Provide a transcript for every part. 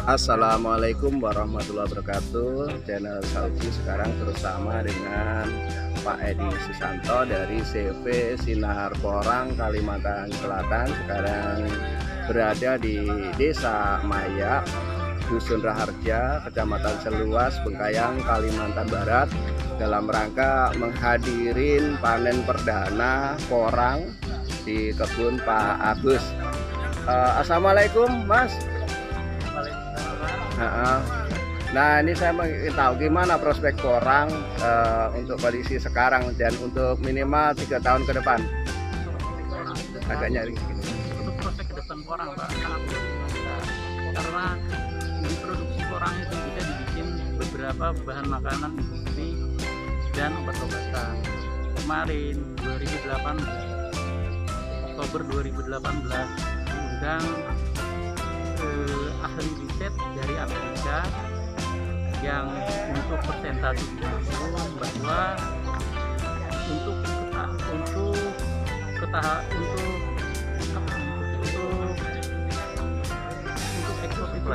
Assalamualaikum warahmatullahi wabarakatuh. Channel Sauji sekarang bersama dengan Pak Edi Susanto dari CV Sinar Porang, Kalimantan Selatan. Sekarang berada di Desa Maya, Dusun Raharja, Kecamatan Seluas, Bengkayang, Kalimantan Barat, dalam rangka menghadirin panen perdana porang di kebun Pak Agus. Assalamualaikum, Mas. Nah, ini saya ingin tahu gimana prospek porang untuk kondisi sekarang dan untuk minimal 3 tahun ke depan. Agak nyari. Untuk prospek ke depan porang, Pak, sangat besar. Karena di produksi porang itu bisa dibikin beberapa bahan makanan industri dan obat-obatan. Kemarin 2018, Oktober 2018, diundang ahli riset dari Amerika yang untuk presentasi itu bahwa untuk ekspor itu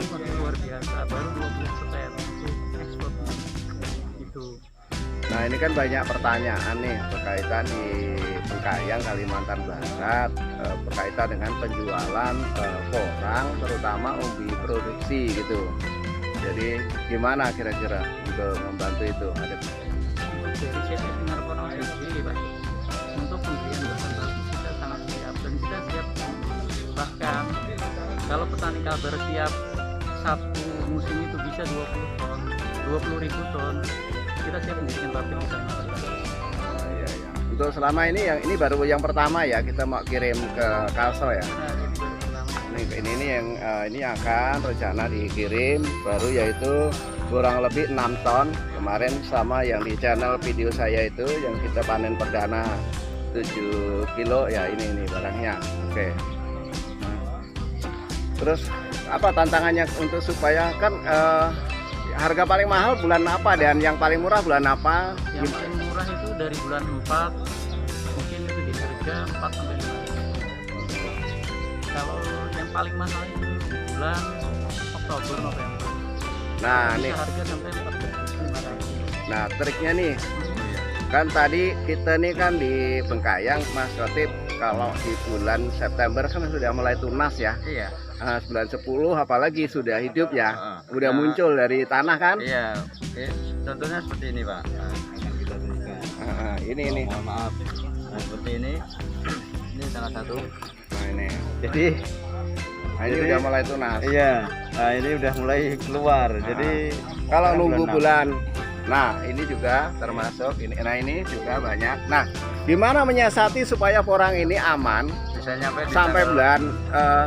masih luar biasa, baru 20% untuk ekspor itu. Nah, ini kan banyak pertanyaan nih berkaitan di Bengkayang, Kalimantan Barat, berkaitan dengan penjualan porang, terutama umbi produksi gitu. Jadi gimana kira-kira untuk membantu itu? Ada Untuk dari CV Sinar Porang sendiri, Pak, untuk pembelian bahan baku kita sangat siap dan kita siap, bahkan kalau petani kabar siap satu musim itu bisa 20.000 ton, kita siap membuat pabrik di sana. Untuk selama ini ini baru yang pertama ya, kita mau kirim ke Kalso ya. Ini akan rencana dikirim baru, yaitu kurang lebih 6 ton kemarin, sama yang di channel video saya itu yang kita panen perdana 7 kilo ya. Ini barangnya. Oke. Terus apa tantangannya untuk supaya kan harga paling mahal bulan apa dan yang paling murah bulan apa? Yang paling murah itu dari bulan 4, mungkin itu di harga 4 sampai 5. Kalau yang paling mahal itu bulan Oktober November. Nah, bisa nih. Harga sampai 14.500. Nah, triknya nih. Kan tadi kita nih kan di Bengkayang, Mas Kotip, kalau di bulan September kan sudah mulai tunas ya. Iya. Nah, bulan 10 apalagi sudah hidup ya. Udah muncul dari tanah kan? Iya, oke. Contohnya seperti ini, Pak. Nah, yang kita berikan. Ini. Mohon maaf. Nah, seperti ini. Ini salah satu. Nah, ini. Jadi, Ini udah mulai tunas. iya. Nah, ini udah mulai keluar. Jadi, Kalau sekarang nunggu 6. bulan. Nah, ini juga termasuk ini. Nah, ini juga banyak. Nah, gimana menyiasati supaya porang ini aman Bisa nyampe di sampai tanggal- bulan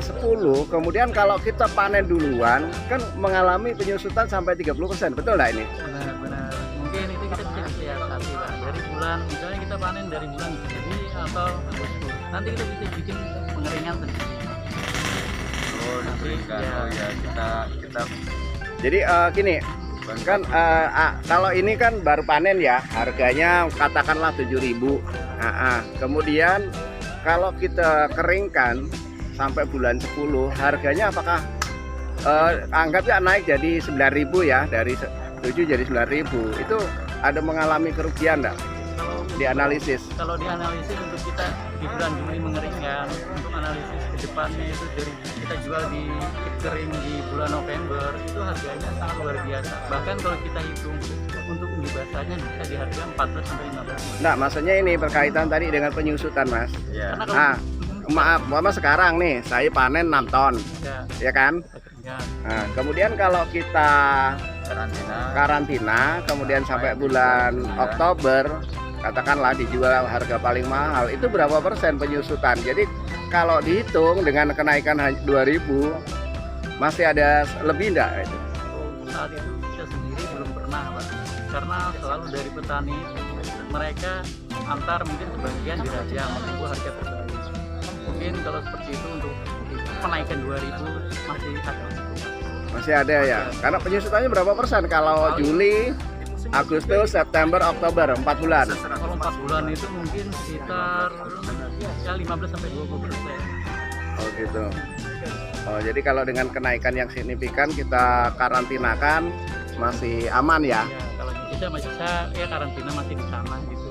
10. Kemudian kalau kita panen duluan kan mengalami penyusutan sampai 30%. Betul nggak ini? Benar-benar. Mungkin itu kita bisa siasati, Pak. Dari bulan, misalnya kita panen dari bulan Juli atau Agustus. Nanti kita bisa bikin pengeringan sendiri. Oh, diberikan. Iya. Oh ya, kita Jadi gini kan, kalau ini kan baru panen ya, harganya katakanlah 7.000. Kemudian kalau kita keringkan sampai bulan 10, harganya apakah anggapnya naik jadi 9.000 ya, dari 7 jadi 9.000. Itu ada mengalami kerugian enggak Kalau dianalisis? Kalau dianalisis untuk kita di bulan Juli mengeringkan, untuk analisis ke depannya itu dari kita jual di kering di bulan November, itu harganya sangat luar biasa. Bahkan kalau kita hitung untuk umbi basahnya bisa di harga 14 sampai 15. Nah, maksudnya ini berkaitan tadi dengan penyusutan, Mas. ya. Karena kalau Maaf, sekarang nih saya panen 6 ton, ya, ya kan? ya, Nah, kemudian kalau kita karantina kemudian sampai bulan Oktober, katakanlah dijual harga paling mahal, itu berapa persen penyusutan? Jadi kalau dihitung dengan kenaikan 2.000 masih ada lebih enggak itu? saat itu kita sendiri belum pernah, Pak. Karena selalu dari petani mereka antar mungkin sebagian dirajang menunggu harga terbaik. Mungkin kalau seperti itu untuk penaikan 2.000 masih ada. Masih ada ya? Karena penyusutannya berapa persen? Kalau Juli, Agustus, September, Oktober, 4 bulan. Kalau 4 bulan itu mungkin sekitar ya 15 sampai 20%. Oh gitu. Oh, jadi kalau dengan kenaikan yang signifikan kita karantinakan masih aman ya? Ya, kalau bisa ya karantina masih di sana gitu.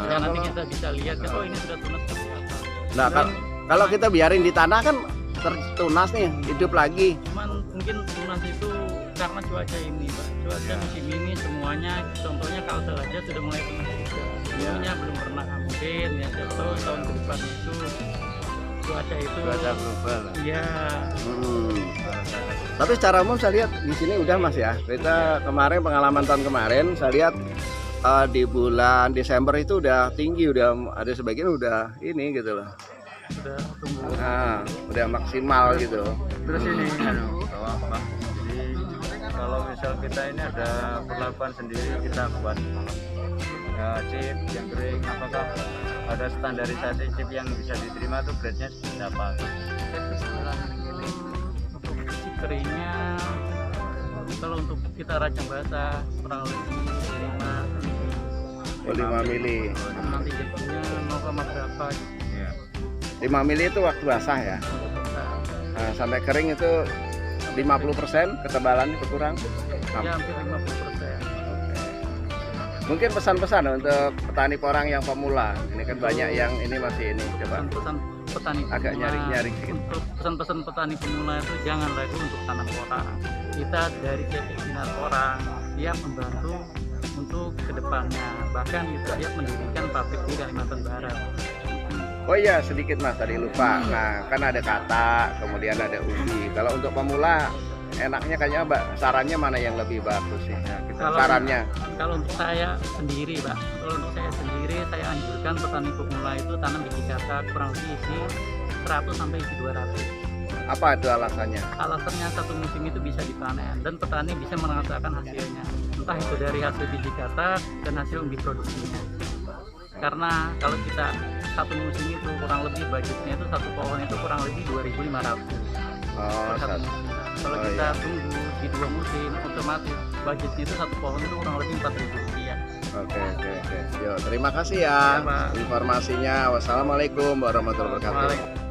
Ya nanti kita bisa lihat kan, oh ini sudah tunas seperti apa. Nah, kalau kita biarin di tanah kan tertunas nih, hidup lagi. Cuman mungkin tunas itu karena cuaca ini, Pak. Cuaca musim ini semuanya, contohnya kalsel aja sudah mulai tunas juga. Sebelumnya belum pernah, mungkin ya tahun ke depan itu cuaca berubah lah. Iya. Tapi secara umum saya lihat di sini udah Mas ya. Kita kemarin pengalaman tahun kemarin saya lihat di bulan Desember itu udah tinggi, udah ada sebagian udah ini gitu loh. Sudah tumbuh. Nah, udah maksimal gitu. Terus ini Pak, jadi kalau misal kita ini ada perlakuan sendiri, kita buat chip yang kering, apakah ada standarisasi chip yang bisa diterima tuh grade-nya seperti apa? Untuk si keringnya, kalau untuk kita rajang basah kurang lebih 5 mili. nanti jadinya 0, berapa gitu. 5 mili itu waktu basah ya. Nah, sampai kering itu 50% ketebalannya berkurang. Ya hampir 50%. Mungkin pesan-pesan untuk petani porang yang pemula. Ini kan banyak yang ini masih ini. Coba Pesan-pesan petani agak pemula, nyari-nyari sedikit. untuk pesan-pesan petani pemula itu jangan ragu untuk tanam porang. Kita dari CV Sinar Porang siap membantu untuk kedepannya. Bahkan kita siap mendirikan pabrik di Kalimantan Barat. Oh iya, sedikit Mas tadi lupa. Nah, kan ada kata, kemudian ada ubi. Kalau untuk pemula enaknya kayaknya Mbak, sarannya mana yang lebih bagus sih? Ya, sarannya. Kalau untuk saya sendiri, Pak, saya anjurkan petani pemula itu tanam biji katak kurang lebih isi 100 sampai isi 200. Apa itu alasannya? Alasannya satu musim itu bisa dipanen dan petani bisa merasakan hasilnya. Entah itu dari hasil biji katak dan hasil umbi produksinya. Karena kalau kita satu musim itu kurang lebih budgetnya itu satu pohon itu kurang lebih 2.500. Oh, kalau kita tunggu di 2 musim, otomatis budgetnya itu satu pohon itu kurang lebih 4.000 rupiah. Oke. Yo, terima kasih ya Ya, Pak. informasinya. Wassalamualaikum warahmatullahi wabarakatuh.